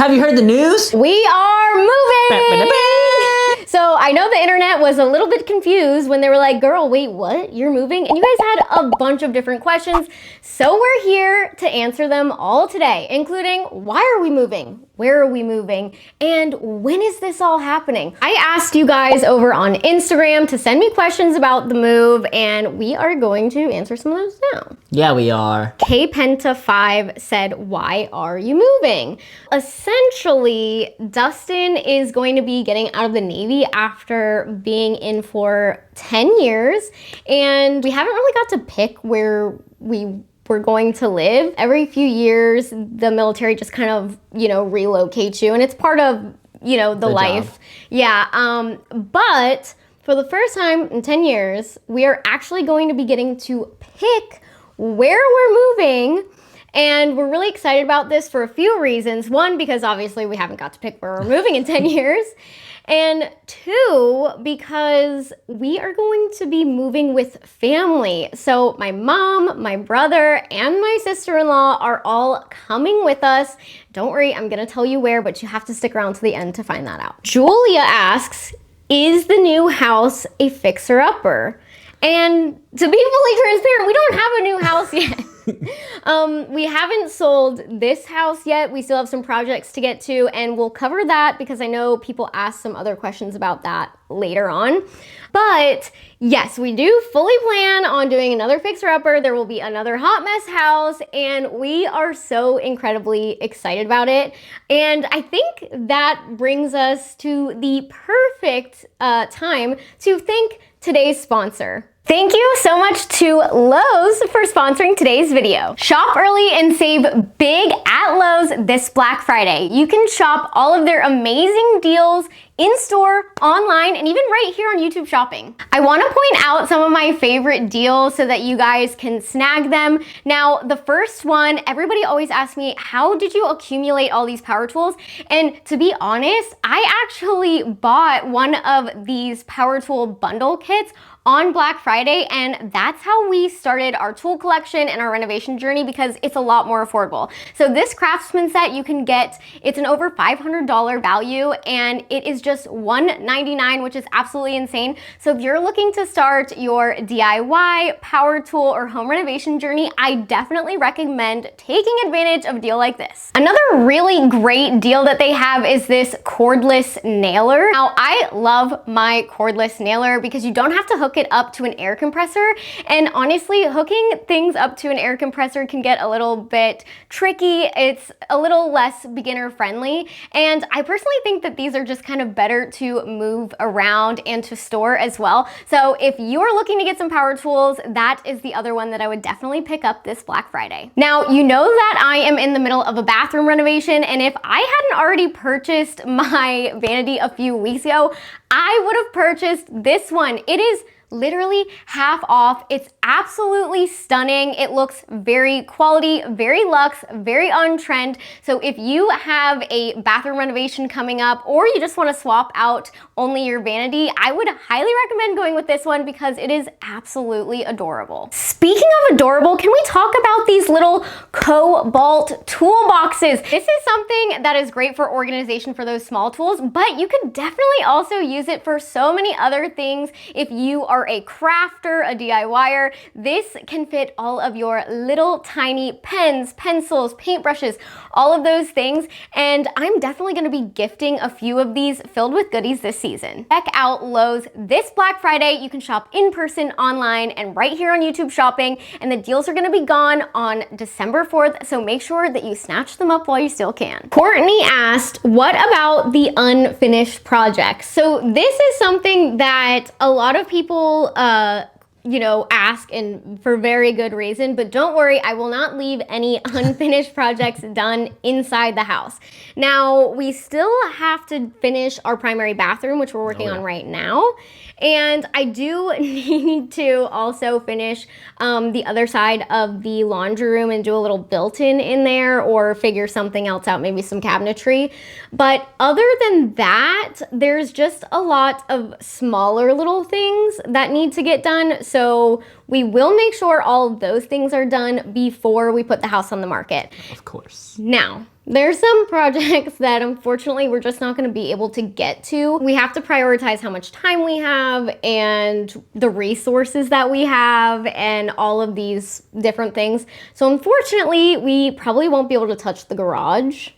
Have you heard the news? We are moving! So I know the internet was a little bit confused when they were like, girl, wait, what? You're moving? And you guys had a bunch of different questions. So we're here to answer them all today, including why are we moving? Where are we moving? And when is this all happening? I asked you guys over on Instagram to send me questions about the move, and we are going to answer some of those now. Yeah, we are. KPenta5 said, why are you moving? Essentially, Dustin is going to be getting out of the Navy after being in for 10 years, and we haven't really got to pick where we're going to live. Every few years, the military just kind of, relocates you, and it's part of, the life. Job. Yeah, but for the first time in 10 years, we are actually going to be getting to pick where we're moving. And we're really excited about this for a few reasons. One, because obviously we haven't got to pick where we're moving in 10 years. And two, because we are going to be moving with family. So my mom, my brother, and my sister-in-law are all coming with us. Don't worry, I'm gonna tell you where, but you have to stick around to the end to find that out. Julia asks, is the new house a fixer-upper? And to be fully transparent, we don't have a new house yet. We haven't sold this house yet. We still have some projects to get to, and we'll cover that because I know people asked some other questions about that later on. But yes, we do fully plan on doing another fixer-upper. There will be another hot mess house, and we are so incredibly excited about it. And I think that brings us to the perfect time to thank today's sponsor. Thank you so much to Lowe's for sponsoring today's video. Shop early and save big at Lowe's this Black Friday. You can shop all of their amazing deals in-store, online, and even right here on YouTube Shopping. I want to point out some of my favorite deals so that you guys can snag them. Now, the first one, everybody always asks me, how did you accumulate all these power tools? And to be honest, I actually bought one of these power tool bundle kits on Black Friday, and that's how we started our tool collection and our renovation journey because it's a lot more affordable. So this Craftsman set you can get, it's an over $500 value, and it is just $199, which is absolutely insane. So if you're looking to start your DIY, power tool, or home renovation journey, I definitely recommend taking advantage of a deal like this. Another really great deal that they have is this cordless nailer. Now, I love my cordless nailer because you don't have to hook it up to an air compressor. And honestly, hooking things up to an air compressor can get a little bit tricky. It's a little less beginner friendly. And I personally think that these are just kind of better to move around and to store as well. So if you're looking to get some power tools, that is the other one that I would definitely pick up this Black Friday. Now, you know that I am in the middle of a bathroom renovation, and if I hadn't already purchased my vanity a few weeks ago, I would have purchased this one. It is literally half off. It's absolutely stunning. It looks very quality, very luxe, very on trend. So if you have a bathroom renovation coming up, or you just want to swap out only your vanity, I would highly recommend going with this one because it is absolutely adorable. Speaking of adorable, can we talk about these little cobalt toolboxes? This is something that is great for organization for those small tools, but you could definitely also use it for so many other things. If you are a crafter, a DIYer, this can fit all of your little tiny pens, pencils, paintbrushes, all of those things. And I'm definitely going to be gifting a few of these filled with goodies this season. Check out Lowe's this Black Friday. You can shop in person, online, and right here on YouTube Shopping. And the deals are going to be gone on December 4th. So make sure that you snatch them up while you still can. Courtney asked, what about the unfinished projects? So this is something that a lot of people ask, and for very good reason, but don't worry, I will not leave any unfinished projects done inside the house. Now, we still have to finish our primary bathroom, which we're working on right now. And I do need to also finish the other side of the laundry room and do a little built-in in there, or figure something else out, maybe some cabinetry. But other than that, there's just a lot of smaller little things that need to get done. So we will make sure all of those things are done before we put the house on the market. Of course. Now, There's some projects that unfortunately we're just not going to be able to get to. We have to prioritize how much time we have and the resources that we have and all of these different things. So unfortunately, we probably won't be able to touch the garage.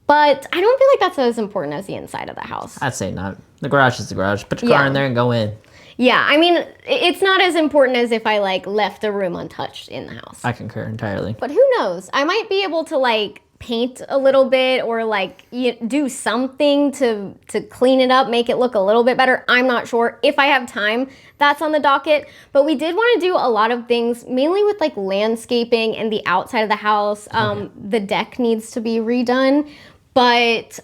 But I don't feel like that's as important as the inside of the house. I'd say not. The garage is the garage. Put your car in there and go in. Yeah, I mean, it's not as important as if I like left a room untouched in the house. I concur entirely. But who knows? I might be able to like paint a little bit or like do something to clean it up, make it look a little bit better. I'm not sure. If I have time, that's on the docket. But we did want to do a lot of things, mainly with like landscaping and the outside of the house. The deck needs to be redone, but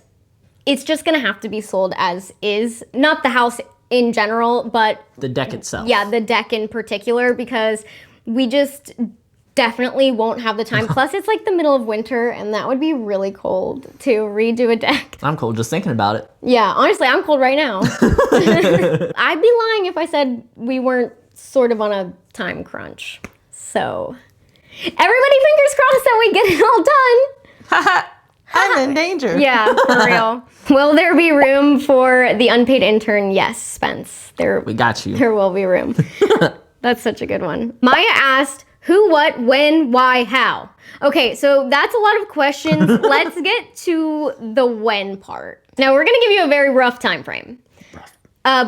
it's just gonna have to be sold as is. Not the house in general, but the deck itself. Yeah, the deck in particular, because we just definitely won't have the time. Plus, it's like the middle of winter, and that would be really cold to redo a deck. I'm cold just thinking about it. Yeah, honestly, I'm cold right now. I'd be lying if I said we weren't sort of on a time crunch. So, everybody fingers crossed that we get it all done. I'm in danger. Yeah, for real. Will there be room for the unpaid intern? Yes, Spence. We got you. There will be room. That's such a good one. Maya asked, who, what, when, why, how? Okay, so that's a lot of questions. Let's get to the when part. Now, we're gonna give you a very rough time frame.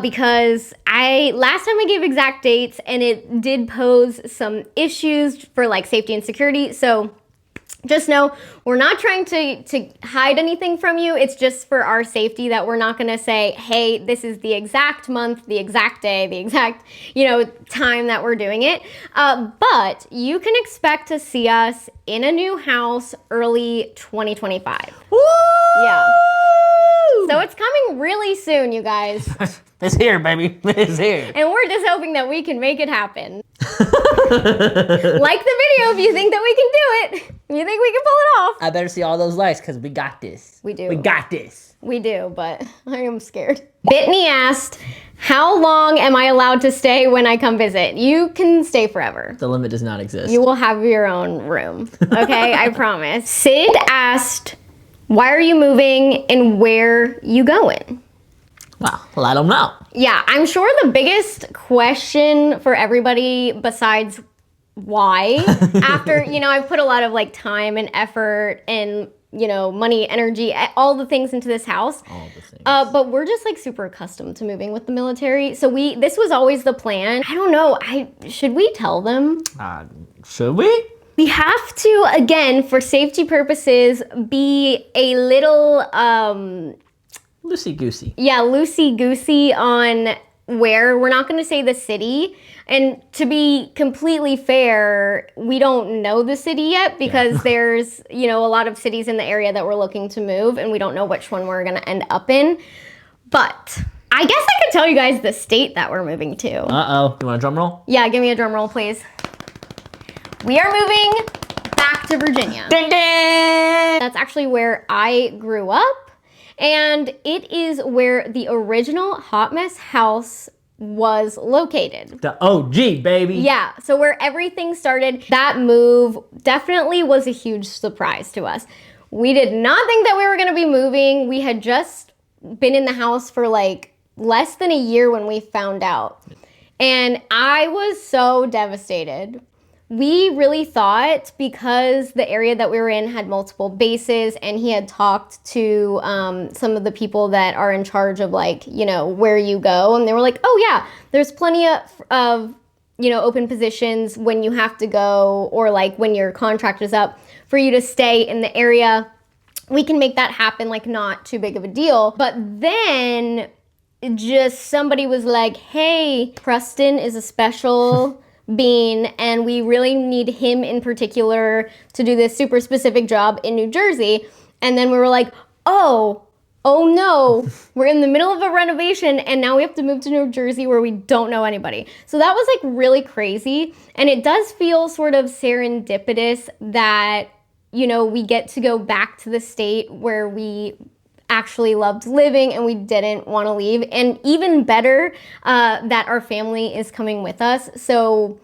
Because last time I gave exact dates and it did pose some issues for like safety and security. So just know we're not trying to hide anything from you. It's just for our safety that we're not going to say, hey, this is the exact month, the exact day, the exact, time that we're doing it. But you can expect to see us in a new house early 2025. Woo! Yeah. So it's coming really soon, you guys. It's here, baby. It's here. And we're just hoping that we can make it happen. Like the video if you think that we can do it. If you think we can pull it off. I better see all those likes because we got this. We do. We got this. We do, but I am scared. Bitney asked, how long am I allowed to stay when I come visit? You can stay forever. The limit does not exist. You will have your own room. Okay, I promise. Sid asked, why are you moving and where you going? Wow, let them know. Yeah, I'm sure the biggest question for everybody besides why, after, I've put a lot of like time and effort and, money, energy, all the things into this house. All the things. But we're just like super accustomed to moving with the military. So this was always the plan. I don't know. Should we tell them? Should we? We have to, again, for safety purposes, be a little, loosey-goosey. Yeah, loosey-goosey on where. We're not going to say the city. And to be completely fair, we don't know the city yet because there's, a lot of cities in the area that we're looking to move and we don't know which one we're going to end up in. But I guess I could tell you guys the state that we're moving to. Uh-oh. You want a drum roll? Yeah, give me a drum roll, please. We are moving back to Virginia. Ding, ding! That's actually where I grew up. And it is where the original Hot Mess house was located. The OG, baby. Yeah, so where everything started, that move definitely was a huge surprise to us. We did not think that we were gonna be moving. We had just been in the house for like less than a year when we found out. And I was so devastated. We really thought, because the area that we were in had multiple bases and he had talked to some of the people that are in charge of like, where you go. And they were like, oh yeah, there's plenty of open positions when you have to go or like when your contract is up for you to stay in the area. We can make that happen, like not too big of a deal. But then just somebody was like, hey, Preston is a special being, and we really need him in particular to do this super specific job in New Jersey. And then we were like, oh no, we're in the middle of a renovation and now we have to move to New Jersey where we don't know anybody. So that was like really crazy. And it does feel sort of serendipitous that, we get to go back to the state where we actually loved living and we didn't want to leave. And even better, that our family is coming with us. So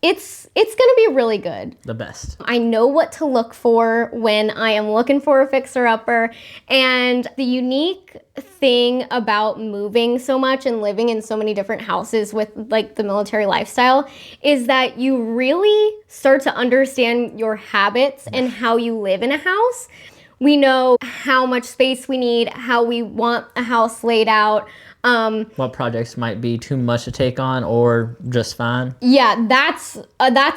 it's gonna be really good. The best. I know what to look for when I am looking for a fixer-upper, and the unique thing about moving so much and living in so many different houses with like the military lifestyle is that you really start to understand your habits and how you live in a house. We know how much space we need, how we want a house laid out. What projects might be too much to take on or just fine. Yeah, that's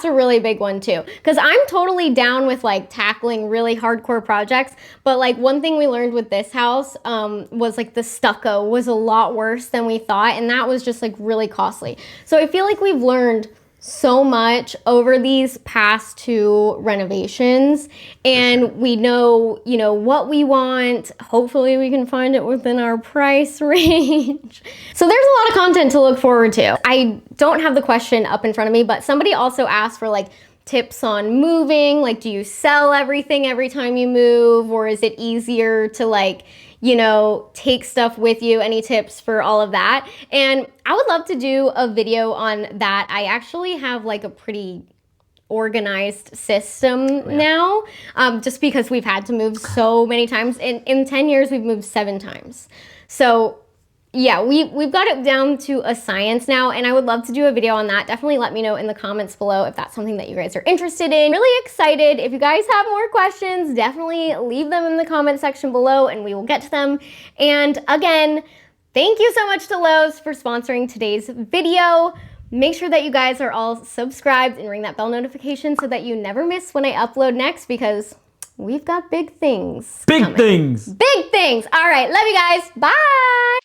a really big one too. Because I'm totally down with like tackling really hardcore projects. But like one thing we learned with this house was like the stucco was a lot worse than we thought. And that was just like really costly. So I feel like we've learned so much over these past 2 renovations, and we know, you know, what we want. Hopefully we can find it within our price range. So there's a lot of content to look forward to. I don't have the question up in front of me, but somebody also asked for like tips on moving. Like, do you sell everything every time you move, or is it easier to like, you know, take stuff with you? Any tips for all of that? And I would love to do a video on that. I actually have like a pretty organized system now, just because we've had to move so many times. In 10 years, we've moved 7 times. So yeah, we've got it down to a science now, and I would love to do a video on that. Definitely let me know in the comments below if that's something that you guys are interested in. Really excited. If you guys have more questions, definitely leave them in the comment section below and we will get to them. And again, thank you so much to Lowe's for sponsoring today's video. Make sure that you guys are all subscribed and ring that bell notification so that you never miss when I upload next, because we've got big things Big coming. things. Big things. All right, love you guys. Bye.